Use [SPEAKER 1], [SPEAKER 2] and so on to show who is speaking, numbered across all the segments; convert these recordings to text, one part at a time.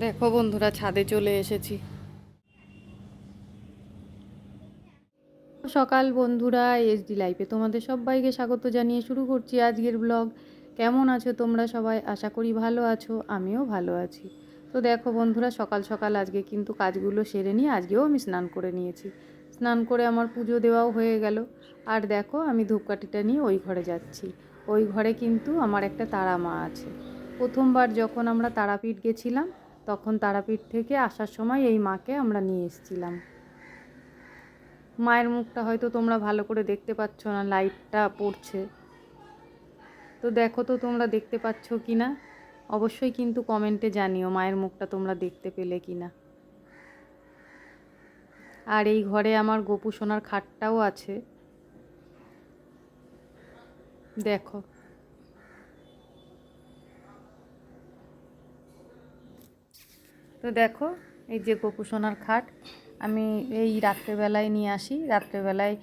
[SPEAKER 1] দেখো বন্ধুরা, ছাদে চলে এসেছি। সকাল বন্ধুরা, এসডি লাইফে তোমাদের সবাইকে স্বাগত জানিয়ে শুরু করছি আজকের ব্লগ। কেমন আছো তোমরা সবাই? আশা করি ভালো আছো, আমিও ভালো আছি। তো দেখো বন্ধুরা, সকাল সকাল আজকে কিন্তু কাজগুলো সেরে নিয়ে আজকেও আমি স্নান করে নিয়েছি। স্নান করে আমার পুজো দেওয়াও হয়ে গেল। আর দেখো, আমি ধূপকাঠিটা নিয়ে ওই ঘরে যাচ্ছি। ওই ঘরে কিন্তু আমার একটা তারা মা আছে। প্রথমবার যখন আমরা তারাপীঠ গেছিলাম, তখন তারাপীঠ থেকে আসার সময় এই মাকে আমরা নিয়ে এসেছিলাম। মায়ের মুখটা হয়তো তোমরা ভালো করে দেখতে পাচ্ছ না, লাইটটা পড়ছে। তো দেখো তো তোমরা দেখতে পাচ্ছ কি না, অবশ্যই কিন্তু কমেন্টে জানিও মায়ের মুখটা তোমরা দেখতে পেলে কি না। আর এই ঘরে আমার গোপু সোনার খাটটাও আছে, দেখো। তো দেখো, এই যে গোপু সোনার খাট আমি এই রাত্রেবেলায় নিয়ে আসি। রাত্রেবেলায়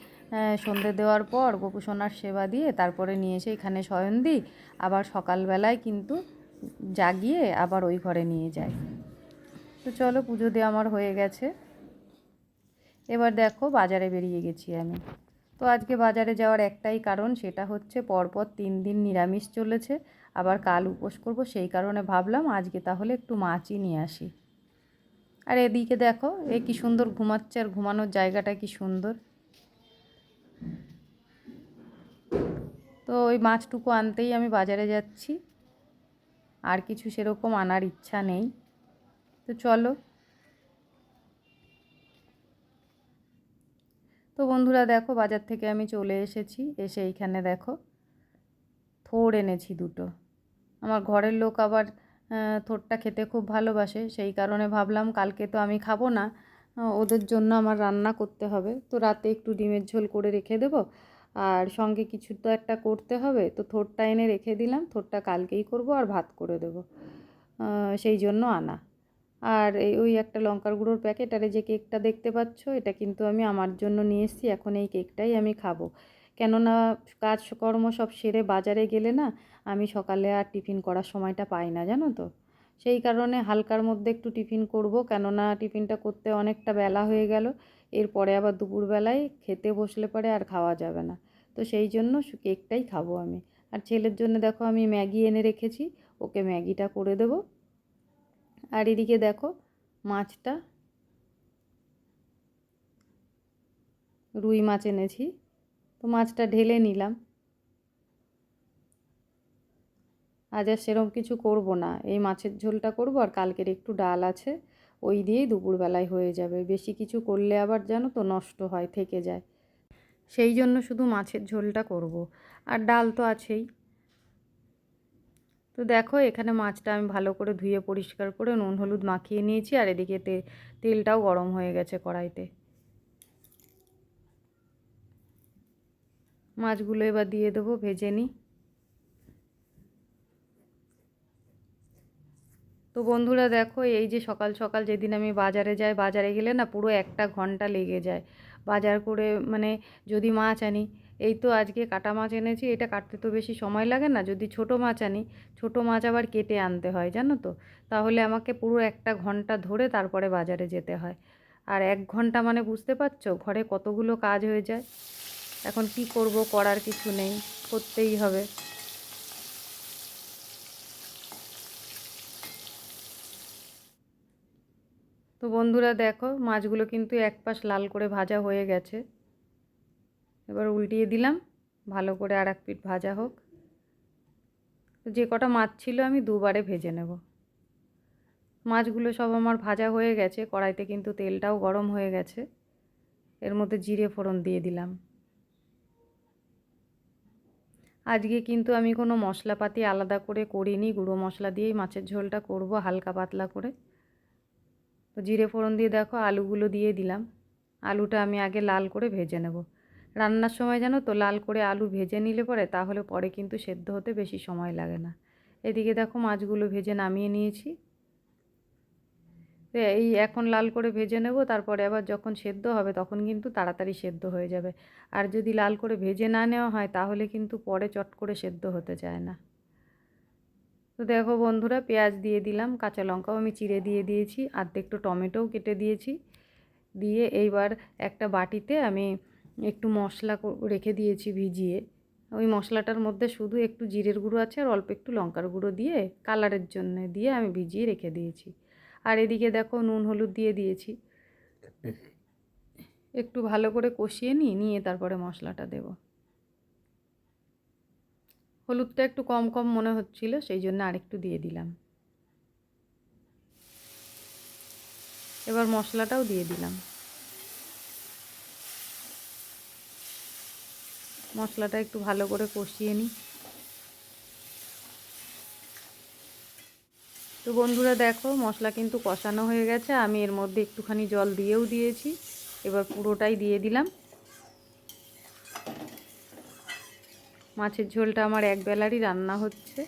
[SPEAKER 1] সন্ধে দেওয়ার পর গোপু সোনার সেবা দিয়ে তারপরে নিয়ে এসে এখানে শয়ন দিই। আবার সকালবেলায় কিন্তু জাগিয়ে আবার ওই ঘরে নিয়ে যাই। তো চলো, পুজো দিয়ে আমার হয়ে গেছে। এবার দেখো, বাজারে বেরিয়ে গেছি আমি। তো আজকে বাজারে যাওয়ার একটাই কারণ, সেটা হচ্ছে পরপর 3 দিন নিরামিষ চলেছে, আবার কাল উপোস করব। সেই কারণে ভাবলাম আজকে তাহলে একটু মাছই নিয়ে আসি। আর এদিকে দেখো, এ কি সুন্দর ঘুমাচ্ছে, আর ঘুমানোর জায়গাটা কি সুন্দর। তো ওই মাছটুকু আনতেই আমি বাজারে যাচ্ছি, আর কিছু সেরকম আনার ইচ্ছা নেই। তো চলো। তো বন্ধুরা দেখো, বাজার থেকে আমি চলে এসেছি। এসে এইখানে দেখো, থোড় এনেছি 2টো। আমার ঘরের লোক আবার থোড়টা খেতে খুব ভালোবাসে, সেই কারণে ভাবলাম কালকে তো আমি খাবো না, ওদের জন্য আমার রান্না করতে হবে। তো রাতে একটু ডিমের ঝোল করে রেখে দেবো, আর সঙ্গে কিছু তো একটা করতে হবে। তো থোড়টা এনে রেখে দিলাম, থোড়টা কালকেই করব আর ভাত করে দেবো, সেই জন্য আনা। আর ওই একটা লঙ্কার গুঁড়োর প্যাকেট, আর এই যে কেকটা দেখতে পাচ্ছ, এটা কিন্তু আমি আমার জন্য নিয়ে এসেছি। এখন এই কেকটাই আমি খাবো, কেননা কাজকর্ম সব সেরে বাজারে গেলে না, আমি সকালে আর টিফিন করার সময়টা পাই না, জানো তো। সেই কারণে হালকার মধ্যে একটু টিফিন করব, কেননা টিফিনটা করতে অনেকটা বেলা হয়ে গেল। এরপরে আবার দুপুরবেলায় খেতে বসলে পরে আর খাওয়া যাবে না। তো সেই জন্য কেকটাই খাবো আমি। আর ছেলের জন্য দেখো, আমি ম্যাগি এনে রেখেছি, ওকে ম্যাগিটা করে দেবো। আর এদিকে দেখো, মাছটা, রুই মাছ এনেছি। তো মাছটা ঢেলে নিলাম। আজ আর সেরকম কিছু করব না, এই মাছের ঝোলটা করব, আর কালকের একটু ডাল আছে, ওই দিয়েই দুপুরবেলায় হয়ে যাবে। বেশি কিছু করলে আবার জানো তো নষ্ট হয়, থেকে যায়। সেই জন্য শুধু মাছের ঝোলটা করব, আর ডাল তো আছেই। তো দেখো, এখানে মাছটা আমি ভালো করে ধুয়ে পরিষ্কার করে নুন হলুদ মাখিয়ে নিয়েছি। আর এদিকে তেলটাও গরম হয়ে গেছে কড়াইতে। মাছগুলো এবার দিয়ে দেবো, ভেজে নিই। তো বন্ধুরা দেখো, এই যে সকাল সকাল যেদিন আমি বাজারে যাই, বাজারে গেলে না পুরো 1 ঘন্টা লেগে যায় বাজার করে। মানে যদি মাছ আনি, এই তো আজকে কাটা মাছ এনেছি, এটা কাটতে তো বেশি সময় লাগে না। যদি ছোট মাছ আনি, ছোট মাছ আবার কেটে আনতে হয়, জানো তো। তাহলে আমাকে পুরো 1 ঘন্টা ধরে তারপরে বাজারে যেতে হয়। আর 1 ঘন্টা মানে বুঝতে পারছো ঘরে কতগুলো কাজ হয়ে যায়। এখন কি করব, করার কিছু নেই, করতেই হবে। তো বন্ধুরা দেখো, মাছগুলো কিন্তু এক পাশ লাল করে ভাজা হয়ে গেছে। এবার উল্টিয়ে দিলাম, ভালো করে আর এক পিঠ ভাজা হোক। তো যে কটা মাছ ছিল আমি দুবারে ভেজে নেব। মাছগুলো সব আমার ভাজা হয়ে গেছে, কড়াইতে কিন্তু তেলটাও গরম হয়ে গেছে। এর মধ্যে জিরে ফোড়ন দিয়ে দিলাম। আজকে কিন্তু আমি কোনো মশলাপাতি আলাদা করে করিনি, গুঁড়ো মশলা দিয়েই মাছের ঝোলটা করব, হালকা পাতলা করে। তো জিরে ফোড়ন দিয়ে দেখো, আলুগুলো দিয়ে দিলাম। আলুটা আমি আগে লাল করে ভেজে নেব। রান্নার সময় জানো তো, লাল করে আলু ভেজে নিলে পরে তাহলে পরে কিন্তু সেদ্ধ হতে বেশি সময় লাগে না। এদিকে দেখো, মাছগুলো ভেজে নামিয়ে নিয়েছি। তো এই এখন লাল করে ভেজে নেব, তারপরে আবার যখন সেদ্ধ হবে তখন কিন্তু তাড়াতাড়ি সেদ্ধ হয়ে যাবে। আর যদি লাল করে ভেজে না নেওয়া হয় তাহলে কিন্তু পরে চট করে সেদ্ধ হতে চায় না। তো দেখো বন্ধুরা, পেঁয়াজ দিয়ে দিলাম, কাঁচা লঙ্কাও আমি চিড়ে দিয়ে দিয়েছি, একটু টমেটোও কেটে দিয়েছি। দিয়ে এইবার একটা বাটিতে আমি একটু মশলা রেখে দিয়েছি ভিজিয়ে। ওই মশলাটার মধ্যে শুধু একটু জিরের গুঁড়ো আছে আর অল্প একটু লঙ্কার গুঁড়ো দিয়ে কালারের জন্য দিয়ে আমি ভিজিয়ে রেখে দিয়েছি। আর এদিকে দেখো নুন হলুদ দিয়ে দিয়েছি। একটু ভালো করে কষিয়ে নিয়ে তারপরে মশলাটা দেব। হলুদটা একটু কম কম মনে হচ্ছিল, সেই জন্য আরেকটু দিয়ে দিলাম। এবার মশলাটাও দিয়ে দিলাম। মশলাটা একটু ভালো করে কষিয়ে নিই। তো বন্ধুরা দেখো, মশলা কিন্তু কষানো হয়ে গেছে। আমি এর মধ্যে একটুখানি জল দিয়েও দিয়েছি। এবার পুরোটাই দিয়ে দিলাম। মাছের ঝোলটা আমার এক বেলারই রান্না হচ্ছে,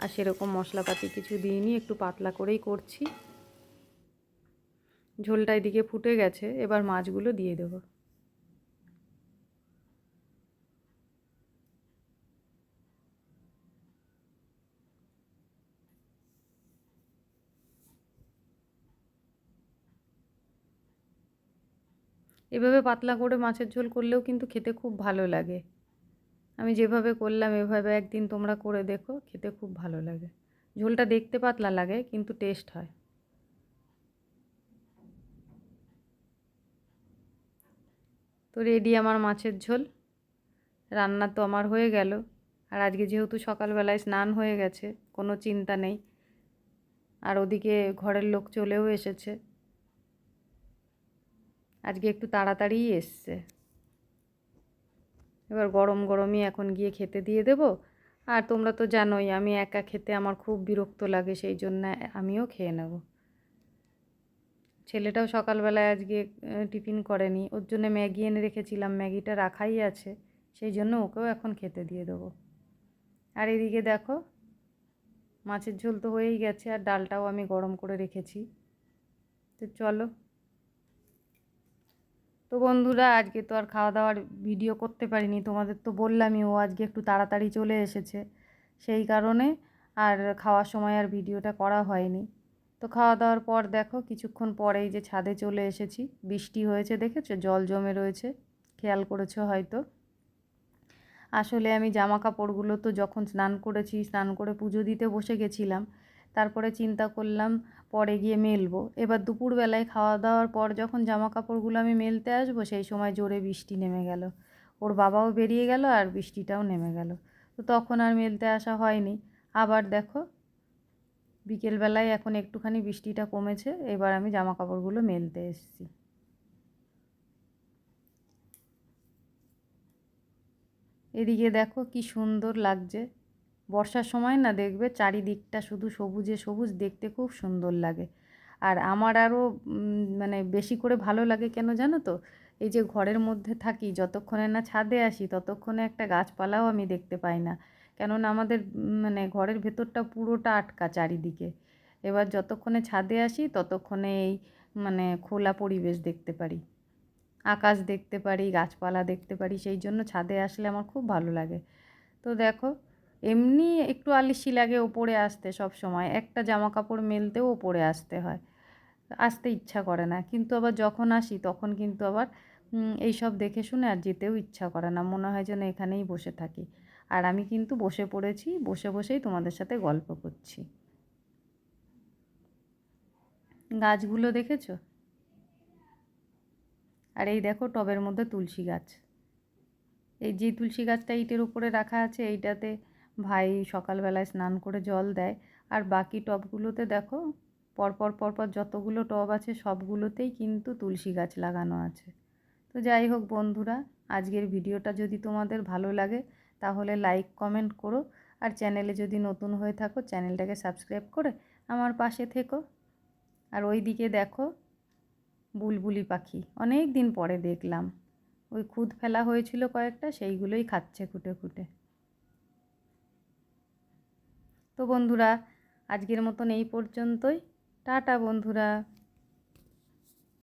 [SPEAKER 1] আর সেরকম মশলাপাতি কিছু দিইনি, একটু পাতলা করেই করছি। ঝোলটা এদিকে ফুটে গেছে, এবার মাছগুলো দিয়ে দেবো। এভাবে পাতলা করে মাছের ঝোল করলেও কিন্তু খেতে খুব ভালো লাগে। আমি যেভাবে করলাম এভাবে একদিন তোমরা করে দেখো, খেতে খুব ভালো লাগে। ঝোলটা দেখতে পাতলা লাগে কিন্তু টেস্ট হয়। তো রেডি আমার মাছের ঝোল। রান্না তো আমার হয়ে গেল। আর আজকে যেহেতু সকালবেলায় স্নান হয়ে গেছে, কোনো চিন্তা নেই। আর ওদিকে ঘরের লোক চলেও এসেছে। আজকে একটু তাড়াতাড়িই এসছে। এবার গরম গরমই এখন গিয়ে খেতে দিয়ে দেব। আর তোমরা তো জানোই আমি একা খেতে আমার খুব বিরক্ত লাগে, সেই জন্য আমিও খেয়ে নেব। ছেলেটাও সকালবেলায় আজকে টিফিন করেনি, ওর জন্য ম্যাগি এনে রেখেছিলাম, ম্যাগিটা রাখাই আছে, সেই জন্য ওকেও এখন খেতে দিয়ে দেবো। আর এদিকে দেখো, মাছের ঝোল তো হয়েই গেছে, আর ডালটাও আমি গরম করে রেখেছি। তো চলো। তো বন্ধুরা, আজকে তো আর খাওয়া দাওয়ার ভিডিও করতে পারিনি, তোমাদের তো বললামই ও আজকে একটু তাড়াতাড়ি চলে এসেছে, সেই কারণে আর খাওয়ার সময় আর ভিডিওটা করা হয়নি। তো খাওয়া দাওয়ার পর দেখো কিছুক্ষণ পরেই যে ছাদে চলে এসেছি, বৃষ্টি হয়েছে দেখেছো, জল জমে রয়েছে, খেয়াল করেছো হয়তো। আসলে আমি জামা কাপড়গুলো তো যখন স্নান করেছি, স্নান করে পুজো দিতে বসে গেছিলাম, তারপরে চিন্তা করলাম পরে গিয়ে মেলবো। এবার দুপুরবেলায় খাওয়া দাওয়ার পর যখন জামা কাপড়গুলো আমি মেলতে আসবো, সেই সময় জোরে বৃষ্টি নেমে গেল। ওর বাবাও বেরিয়ে গেল আর বৃষ্টিটাও নেমে গেল। তো তখন আর মেলতে আসা হয়নি। আবার দেখো বিকেলবেলায় এখন একটুখানি বৃষ্টিটা কমেছে, এবার আমি জামা কাপড়গুলো মেলতে এসেছি। এদিকে দেখো কি সুন্দর লাগছে। বর্ষার সময় না দেখবে চারিদিকটা শুধু সবুজে সবুজ, দেখতে খুব সুন্দর লাগে। আর আমার আরও মানে বেশি করে ভালো লাগে কেন জানো তো, এই যে ঘরের মধ্যে থাকি, যতক্ষণে না ছাদে আসি ততক্ষণে একটা গাছপালাও আমি দেখতে পাই না। কেননা আমাদের মানে ঘরের ভেতরটা পুরোটা আটকা চারিদিকে। এবার যতক্ষণে ছাদে আসি ততক্ষণে এই মানে খোলা পরিবেশ দেখতে পারি, আকাশ দেখতে পারি, গাছপালা দেখতে পারি, সেই জন্য ছাদে আসলে আমার খুব ভালো লাগে। তো দেখো, এমনি একটু আলসি লাগে ওপরে আসতে, সব সময় একটা জামা কাপড় মেলতেও ওপরে আসতে হয়, আসতে ইচ্ছা করে না, কিন্তু আবার যখন আসি তখন কিন্তু আবার এই সব দেখে শুনে আর যেতেও ইচ্ছা করে না, মনে হয় যেন এখানেই বসে থাকি। আর আমি কিন্তু বসে পড়েছি, বসে বসেই তোমাদের সাথে গল্প করছি। গাছগুলো দেখেছো? আর এই দেখো টবের মধ্যে তুলসী গাছ। এই যে তুলসী গাছটা ইটের উপরে রাখা আছে, এইটাতে ভাই সকালবেলায় স্নান করে জল দেয়। আর বাকি টবগুলোতে দেখো পরপর পরপর যতগুলো টব আছে সবগুলোতেই কিন্তু তুলসী গাছ লাগানো আছে। তো যাই হোক বন্ধুরা, আজকের ভিডিওটা যদি তোমাদের ভালো লাগে তাহলে লাইক কমেন্ট করো, আর চ্যানেলে যদি নতুন হয়ে থাকো চ্যানেলটাকে সাবস্ক্রাইব করে আমার পাশে থেকো। আর ওই দিকে দেখো বুলবুলি পাখি, অনেক দিন পরে দেখলাম, ওই খুদ ফেলা হয়েছিল কয়েকটা, সেইগুলোই খাচ্ছে খুঁটে খুঁটে। তো বন্ধুরা, আজকের মতন এই পর্যন্তই। টাটা বন্ধুরা।